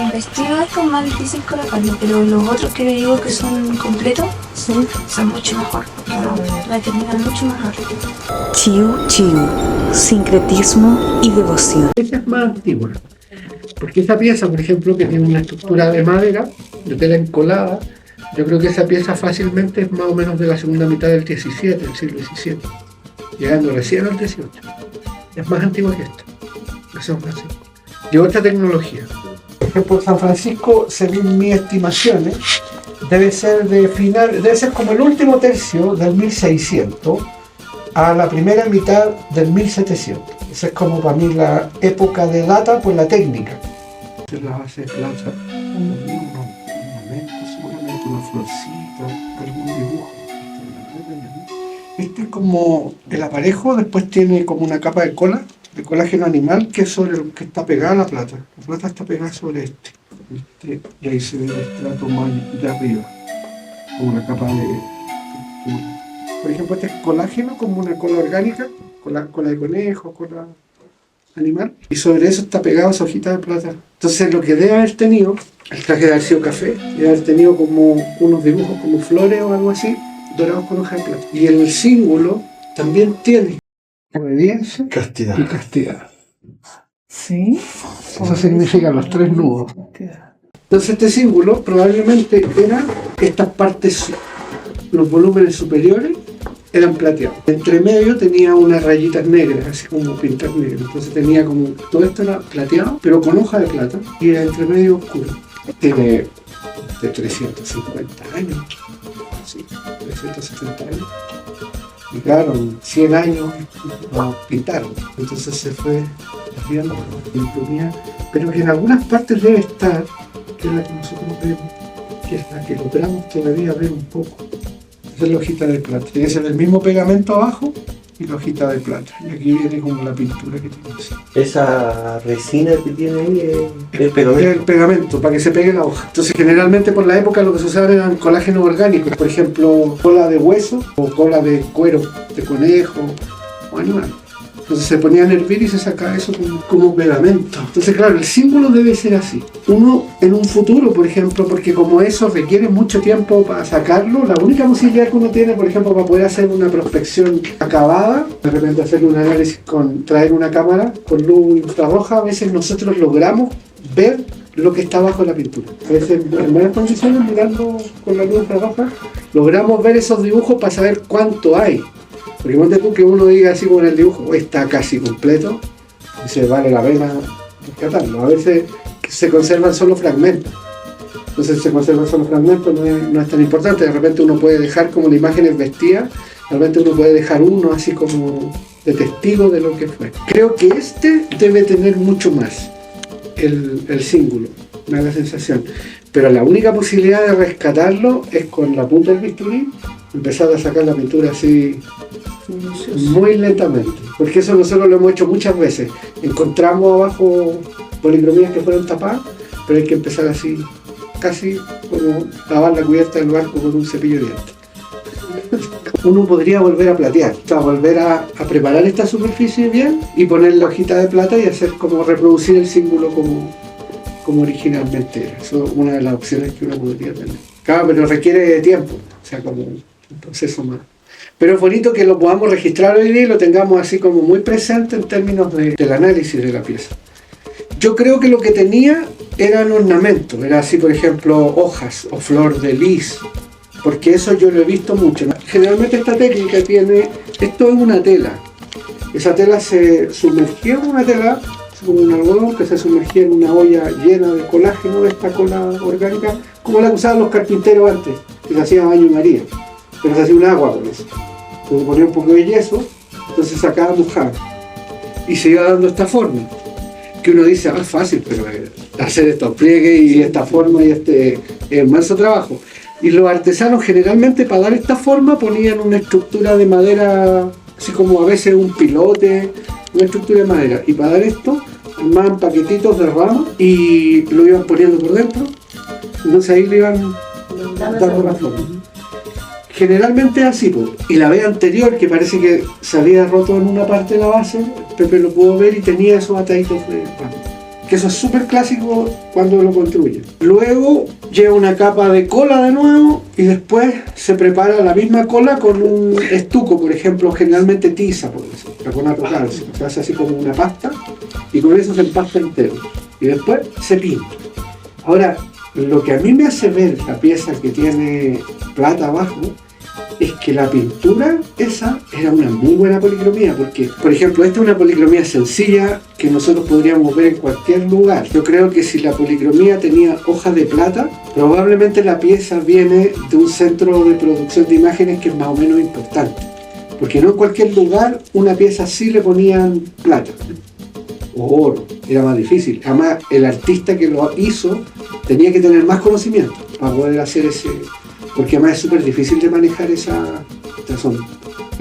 el vestido es como más difícil colocarlo, pero los otros que le digo que son completos, sí, son mucho mejor. La terminan mucho mejor. Chiu Chiu, sincretismo y devoción. Esa es más antigua, porque esa pieza, por ejemplo, que tiene una estructura de madera, de tela encolada, yo creo que esa pieza fácilmente es más o menos de la segunda mitad del XVII, del siglo XVII, llegando recién al XVIII. Es más antigua que esta, de San Francisco. Llevó esta tecnología. Por ejemplo, San Francisco, según mis estimaciones, debe ser como el último tercio del 1600 a la primera mitad del 1700. Esa es como para mí la época de data por la técnica. La base de plata, un ornamento, seguramente una florcita, algún dibujo. Este es como el aparejo, después tiene como una capa de colágeno animal, que es sobre el que está pegada la plata. La plata está pegada sobre este, y ahí se ve el estrato más de arriba, como una capa de textura. Por ejemplo, este es colágeno, como una cola orgánica, cola de conejo, cola animal, y sobre eso está pegado esa hojita de plata. Entonces lo que debe haber tenido, el traje de haber sido café, debe haber tenido como unos dibujos como flores o algo así, dorados con hoja de plata. Y el símbolo también tiene obediencia Castidad. y castidad. ¿Sí? Eso significa los tres nudos. Entonces este símbolo probablemente era estas partes, los volúmenes superiores eran plateados. Entre medio tenía unas rayitas negras, así como pintas negras. Entonces tenía como, todo esto era plateado, pero con hoja de plata, y el entre medio oscuro. Tiene de 350 años, sí, 370 años. Y claro, 100 años lo pintaron. Entonces se fue viendo, imprimía, pero que en algunas partes debe estar, que es la que nosotros vemos, que es la que logramos todavía ver un poco. Esa es la hojita de plata. Tiene que ser el mismo pegamento abajo y la hojita de plata. Y aquí viene como la pintura que tiene así. Esa resina que tiene ahí es el Es pegamento. el pegamento, para que se pegue la hoja. Entonces generalmente por la época lo que se usaba eran colágenos orgánicos. Por ejemplo, cola de hueso o cola de cuero de conejo o animal. Entonces se ponían a hervir y se sacaba eso como pegamento. Entonces claro, el símbolo debe ser así. Uno en un futuro, por ejemplo, porque como eso requiere mucho tiempo para sacarlo, la única posibilidad que uno tiene, por ejemplo, para poder hacer una prospección acabada, de repente hacer un análisis traer una cámara con luz infrarroja, a veces nosotros logramos ver lo que está bajo la pintura. A veces en buenas condiciones, mirando con la luz infrarroja, logramos ver esos dibujos para saber cuánto hay. Porque ponte tú que uno diga así como en el dibujo, está casi completo, y se vale la pena rescatarlo. A veces se conservan solo fragmentos. Entonces se conservan solo fragmentos, no es tan importante. De repente uno puede dejar como la imagen es vestida, de repente uno puede dejar uno así como de testigo de lo que fue. Creo que este debe tener mucho más, el símbolo, me da la sensación. Pero la única posibilidad de rescatarlo es con la punta del bisturí, empezar a sacar la pintura así muy lentamente, porque eso nosotros lo hemos hecho muchas veces. Encontramos abajo policromías que fueron tapadas, pero hay que empezar así, casi como lavar la cubierta del barco con un cepillo de dientes. Uno podría volver a platear, o sea, volver a preparar esta superficie bien y poner la hojita de plata y hacer como reproducir el símbolo como originalmente era. Eso es una de las opciones que uno podría tener. Claro, pero requiere tiempo, o sea, como un proceso más. Pero es bonito que lo podamos registrar hoy día y lo tengamos así como muy presente en términos del análisis de la pieza. Yo creo que lo que tenía eran ornamentos, era así, por ejemplo, hojas o flor de lis, porque eso yo lo he visto mucho. Generalmente esta técnica tiene, esto es una tela, esa tela se sumergía en una tela, como un algodón que se sumergía en una olla llena de colágeno, de esta cola orgánica, como la que usaban los carpinteros antes, que se hacía baño María, pero se hacía un agua con eso. Se ponía un poco de yeso, entonces sacaba mojado y se iba dando esta forma, que uno dice, es fácil, pero hacer estos pliegues y esta forma y es manso trabajo. Y los artesanos generalmente para dar esta forma ponían una estructura de madera, así como a veces un pilote, una estructura de madera, y para dar esto armaban paquetitos de ramas y lo iban poniendo por dentro, entonces ahí le iban dando la forma. Generalmente es así, pues. Y la vez anterior, que parece que se había roto en una parte de la base, Pepe lo pudo ver y tenía esos ataditos de rama, que eso es súper clásico cuando lo construyen. Luego lleva una capa de cola de nuevo y después se prepara la misma cola con un estuco, por ejemplo, generalmente tiza, por eso, carbonato calcio. Se hace así como una pasta y con eso se empasta entero. Y después se pinta. Ahora, lo que a mí me hace ver la pieza que tiene plata abajo es que la pintura esa era una muy buena policromía, porque, por ejemplo, esta es una policromía sencilla que nosotros podríamos ver en cualquier lugar. Yo creo que si la policromía tenía hoja de plata, probablemente la pieza viene de un centro de producción de imágenes que es más o menos importante, porque no en cualquier lugar una pieza así le ponían plata o oro, era más difícil. Además, el artista que lo hizo tenía que tener más conocimiento para poder hacer ese, porque además es súper difícil de manejar el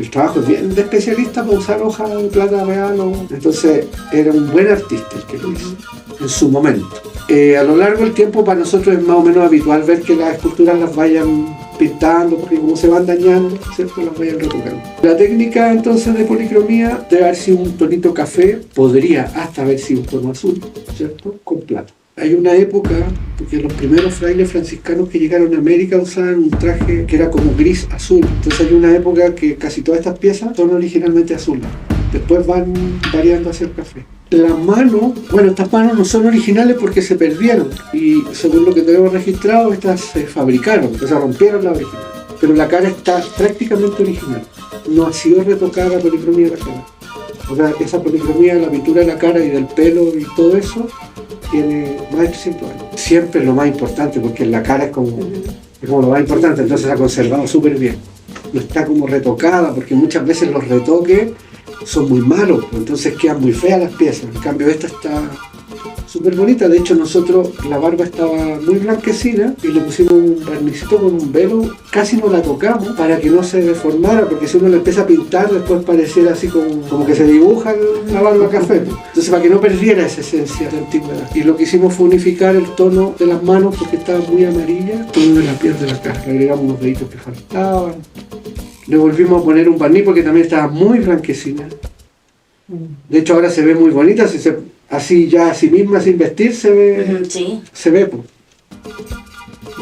trabajo es bien de especialista para usar hoja de plata real, entonces era un buen artista el que lo hizo en su momento. A lo largo del tiempo para nosotros es más o menos habitual ver que las esculturas las vayan pintando, porque como se van dañando, ¿cierto? Las vayan retocando. La técnica entonces de policromía debe haber sido un tonito café, podría hasta haber sido un tono azul, ¿cierto? Con plata. Hay una época, porque los primeros frailes franciscanos que llegaron a América usaban un traje que era como gris azul. Entonces hay una época que casi todas estas piezas son originalmente azules. Después van variando hacia el café. Las manos, bueno, estas manos no son originales porque se perdieron. Y según lo que tenemos registrado, estas se fabricaron, o sea, rompieron la original. Pero la cara está prácticamente original. No ha sido retocada la policromía de la cara. O sea, esa policromía de la pintura de la cara y del pelo y todo eso tiene más de 300 años. Siempre es lo más importante, porque en la cara es como lo más importante, entonces se ha conservado súper bien. No está como retocada, porque muchas veces los retoques son muy malos, entonces quedan muy feas las piezas. En cambio esta está súper bonita. De hecho nosotros, la barba estaba muy blanquecina y le pusimos un barnicito con un velo, casi no la tocamos para que no se deformara, porque si uno le empieza a pintar después pareciera así como que se dibuja la barba café. Entonces para que no perdiera esa esencia de antigüedad. Y lo que hicimos fue unificar el tono de las manos porque estaba muy amarilla, todo de la piel de la cara. Le agregamos unos deditos que faltaban. Le volvimos a poner un barniz porque también estaba muy blanquecina. De hecho ahora se ve muy bonita, así ya a sí misma sin vestir se ve, Sí. se ve pues.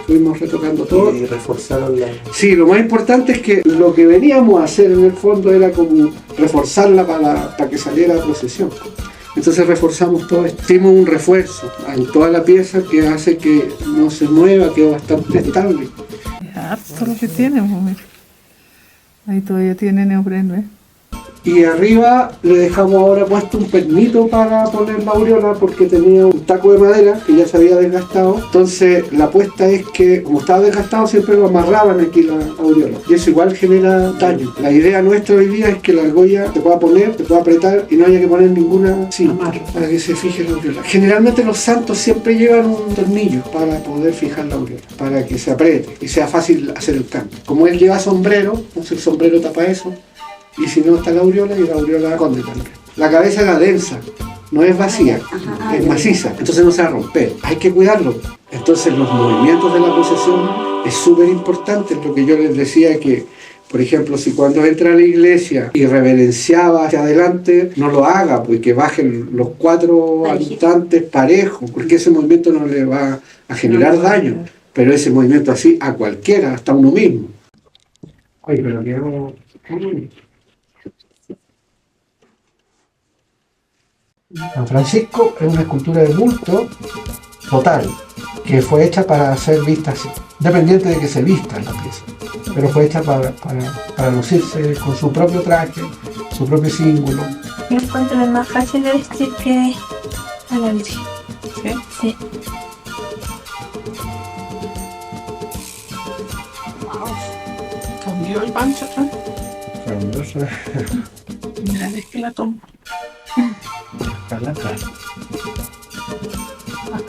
Fuimos retocando todo. Y reforzaron la... Sí, lo más importante es que lo que veníamos a hacer en el fondo era como reforzarla para que saliera a procesión. Entonces reforzamos todo esto. Hicimos un refuerzo en toda la pieza que hace que no se mueva, quedó bastante estable. Es harto lo que tiene, mujer. Ahí todavía tiene neopreno, ¿eh? Y arriba le dejamos ahora puesto un pernito para poner la aureola porque tenía un taco de madera que ya se había desgastado. Entonces la apuesta es que como estaba desgastado siempre lo amarraban aquí la aureola y eso igual genera daño. La idea nuestra hoy día es que la argolla se pueda poner, se pueda apretar y no haya que poner ninguna cinta para que se fije la aureola. Generalmente los santos siempre llevan un tornillo para poder fijar la aureola, para que se apriete y sea fácil hacer el cambio. Como él lleva sombrero, entonces el sombrero tapa eso. Y si no está la aureola, y la aureola esconde también. La cabeza era densa, no es vacía, es maciza, entonces no se va a romper. Hay que cuidarlo. Entonces los movimientos de la procesión es súper importante. Lo que yo les decía que, por ejemplo, si cuando entra a la iglesia y reverenciaba hacia adelante, no lo haga, pues que bajen los 4 habitantes parejos, porque ese movimiento no le va a generar daño. Pero ese movimiento así a cualquiera, hasta uno mismo. Oye, pero que hago... San Francisco es una escultura de bulto total, que fue hecha para ser vista así, dependiente de que se vista la pieza, pero fue hecha para lucirse con su propio traje, su propio símbolo. Yo encuentro el más fácil de vestir que a la Virgen. ¿Sí? Sí. Cambió el pancho atrás. Mira, es que la tomo. Hasta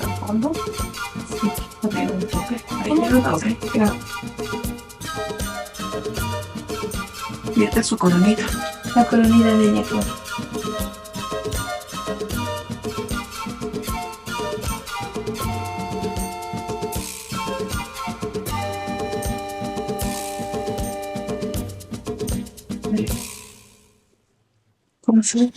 el fondo. Sí, no tiene un toque. Ahí tiene un toque. Mira. Y esta es su coronita. La coronita de ella, claro. ¿Cómo se ve?